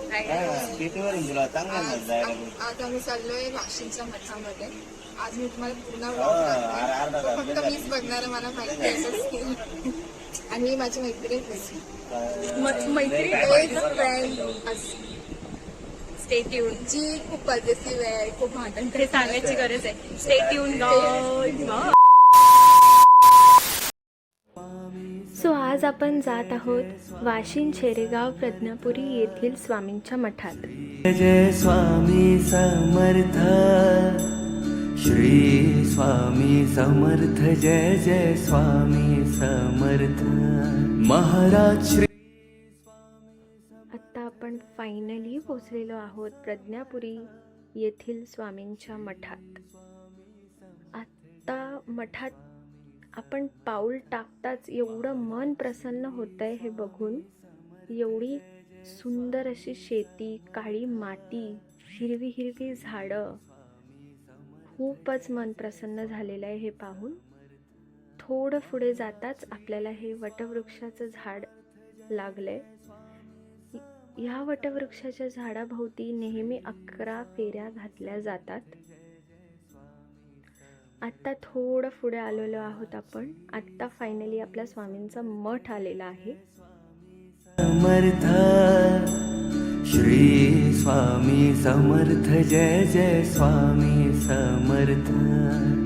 आज आम्ही चाललोय वाशिमच्या मठामध्ये. आज मी तुम्हाला पूर्ण व्लॉग दाखवेन. फक्त मीच बघणार आहे, मला माहिती आहे. आणि माझी मैत्रीण स्टे ट्यून जी खूप पॉझिटिव्ह आहे, खूप भांडण हे सांगायची गरज आहे. Stay tune. सो आज आपण जात आहोत वाशिम शेरेगाव प्रज्ञापुरी येथील स्वामींच्या मठात. जय स्वामी समर्थ, श्री स्वामी समर्थ, जय जय स्वामी समर्थ महाराज श्री. आत्ता आपण फायनली पोचलेलो आहोत प्रज्ञापुरी येथील स्वामींच्या मठात. आत्ता मठात आपण पाऊल टाकताच एवढं मन प्रसन्न होतंय हे बघून. एवढी सुंदर अशी शेती, काळी माती, हिरवी हिरवी झाडं, खूपच मन प्रसन्न झालेलं आहे हे पाहून. थोडं पुढे जाताच आपल्याला हे वटवृक्षाचं झाड लागलंय. या वटवृक्षाच्या झाडाभोवती नेहमी 11 फेऱ्या घातल्या जातात. आत्ता थोडं पुढे आलेलो आहोत आपण. आत्ता फायनली आपल्या स्वामींचा मठ आलेला आहे. समर्थ, श्री स्वामी समर्थ, जय जय स्वामी समर्थ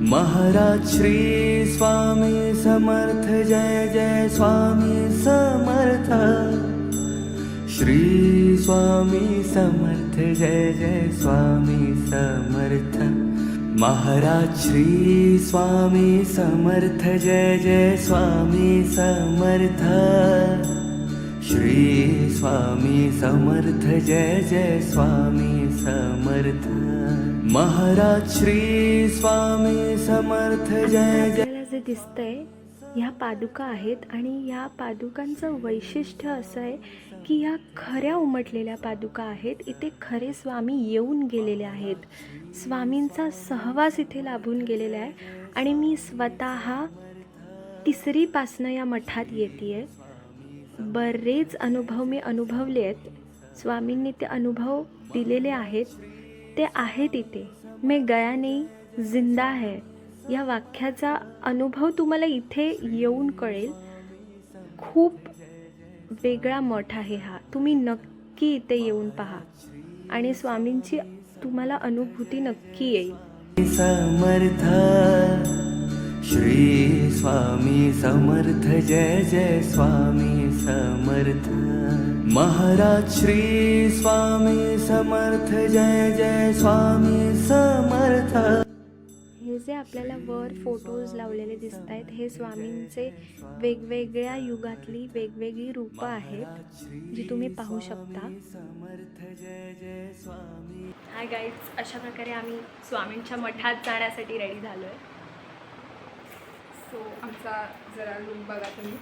महाराज श्री स्वामी समर्थ, जय जय स्वामी समर्थ, श्री स्वामी समर्थ, जय जय स्वामी समर्थ महाराज श्री स्वामी समर्थ, जय जय स्वामी समर्थ, श्री स्वामी समर्थ, जय जय स्वामी समर्थ महाराज श्री स्वामी समर्थ, जय जय. आपल्याला जे दिसतंय ह्या पादुका आहेत आणि या पादुकांचं वैशिष्ट्य असं आहे की ह्या खऱ्या उमटलेल्या पादुका आहेत. इथे खरे स्वामी येऊन गेलेले आहेत. स्वामींचा सहवास इथे लाभून गेलेला आहे. आणि मी स्वतः तिसरीपासनं या मठात येते. बरेच अनुभव मी अनुभवले आहेत. स्वामींनी ते अनुभव दिलेले आहेत. ते आहेत इथे. मैं गया नहीं, जिंदा है या वाक्याचा अनुभव तुम्हाला इथे येऊन कळेल. खूप वेगळा मठ आहे हा. तुम्ही नक्की इथे येऊन पहा आणि स्वामींची तुम्हाला अनुभूती नक्की येईल. समर्थ, श्री स्वामी समर्थ, जय जय स्वामी समर्थ महाराज श्री स्वामी समर्थ, जय जय स्वामी समर्थ. हे जे आपल्याला वर फोटोज लावलेले दिसत आहेत हे स्वामींचे वेगवेगळ्या युगातली वेगवेगळी रूपं आहेत जी तुम्ही पाहू शकता. हाय गाईज, अशा प्रकारे आम्ही स्वामींच्या मठात जाण्यासाठी रेडी झालो आहे. सो आमचा जरा रूम बघा तुम्ही.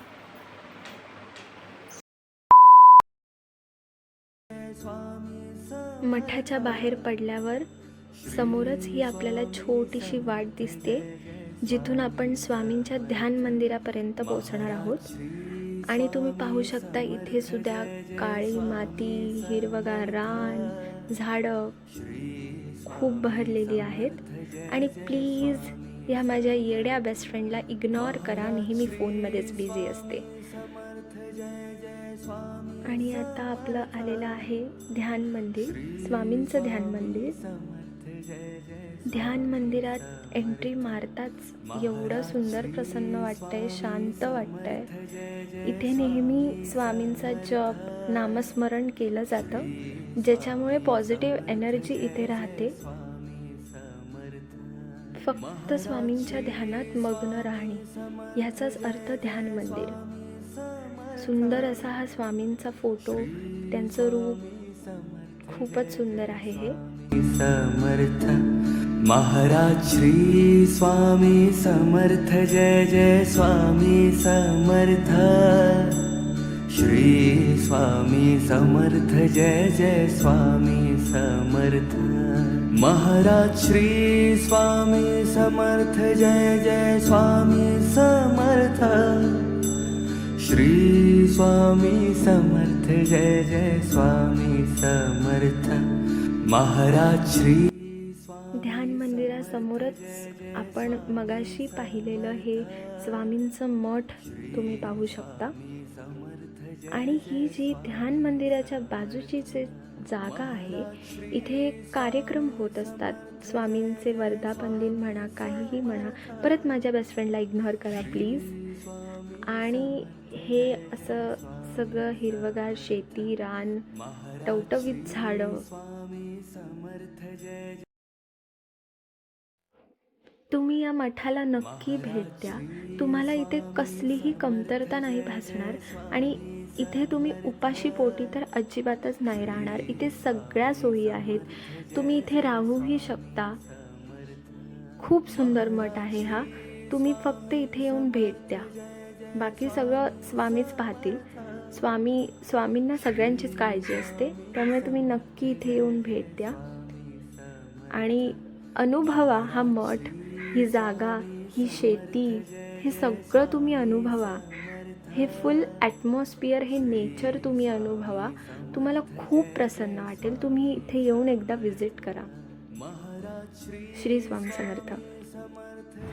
मठाच्या बाहेर पडल्यावर समोरच ही आपल्याला छोटीशी वाट दिसते जिथून आपण स्वामींच्या ध्यान मंदिरापर्यंत पोहोचणार आहोत. आणि तुम्ही पाहू शकता इथे सुद्धा काळी माती, हिरवगार रान, झाडं खूप बहरलेली आहेत. आणि प्लीज या माझ्या येड्या बेस्ट फ्रेंडला इग्नोर करा. नेहमी फोनमध्येच बिझी असते. आणि आता आपलं आलेलं आहे ध्यान मंदिर, स्वामींचं ध्यान मंदिर. ध्यान मंदिरात एंट्री मारताच एवढं सुंदर प्रसन्न वाटतंय, शांत वाटतंय. इथे नेहमी स्वामींचा जप, नामस्मरण केलं जातं ज्याच्यामुळे पॉझिटिव्ह एनर्जी इथे राहते. फक्त स्वामींच्या ध्यानात मग्न राहणे ह्याचाच अर्थ ध्यान मंदिर. सुंदर असा हा स्वामींचा फोटो, त्यांचं रूप खूपच सुंदर आहे हे. समर्थ महाराज श्री स्वामी समर्थ, जय जय स्वामी समर्थ, श्री स्वामी समर्थ, जय जय स्वामी समर्थ महाराज श्री स्वामी समर्थ, जय जय स्वामी समर्थ, श्री स्वामी समर्थ, जय जय स्वामी समर्थ महाराज श्री ध्यान मंदिरासमोरच आपण मगाशी पाहिलेलं हे स्वामींचं मठ तुम्ही पाहू शकता. आणि ही जी ध्यान मंदिराच्या बाजूची जी जागा आहे, इथे कार्यक्रम होत असतात. स्वामींचे वर्धापन दिन म्हणा, काहीही म्हणा. परत माझ्या बेस्ट फ्रेंडला इग्नोर करा प्लीज. आणि हे असं सगळं हिरवगार शेती, रान, टवटवीत झाडं. तुम्ही या मठाला नक्की भेट द्या. तुम्हाला इथे कसलीही कमतरता नाही भासणार. आणि इथे तुम्ही उपाशी पोटी तर अजिबातच नाही राहणार. इथे सगळ्या सोयी आहेत. तुम्ही इथे राहूही शकता. खूप सुंदर मठ आहे हा. तुम्ही फक्त इथे येऊन भेट द्या. बाकी सगळं स्वामीच पाहतील. स्वामींना सगळ्यांचीच काळजी असते. त्यामुळे तुम्ही नक्की इथे येऊन भेट द्या आणि अनुभवा हा मठ, ही जागा, ही शेती, हे सगळं तुम्ही अनुभवा. हे फुल ॲटमॉस्फिअर, हे नेचर तुम्ही अनुभवा. तुम्हाला खूप प्रसन्न वाटेल. तुम्ही इथे येऊन एकदा विजिट करा. श्री स्वामी समर्थ.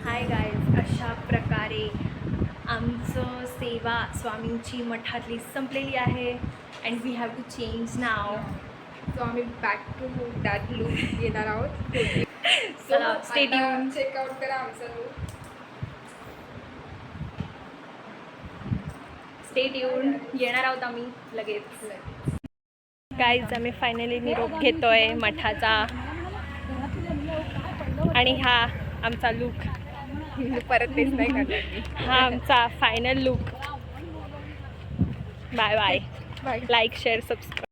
हाय गाईज, अशा प्रकारे आमचं सेवा स्वामींची मठातली संपलेली आहे. And we have to change नाव. सो आम्ही बॅक टू दॅट लुक येणार आहोत. चला, stay tuned. चेकआउट करा आमचा लुक. Stay tune. येणार आहोत आम्ही लगेच. गाईज, आम्ही फायनली निरोप घेतोय मठाचा. आणि हा आमचा लुक. परत तेच नाही करणार. हा आमचा final look. Bye bye. Bye. Like, share, subscribe.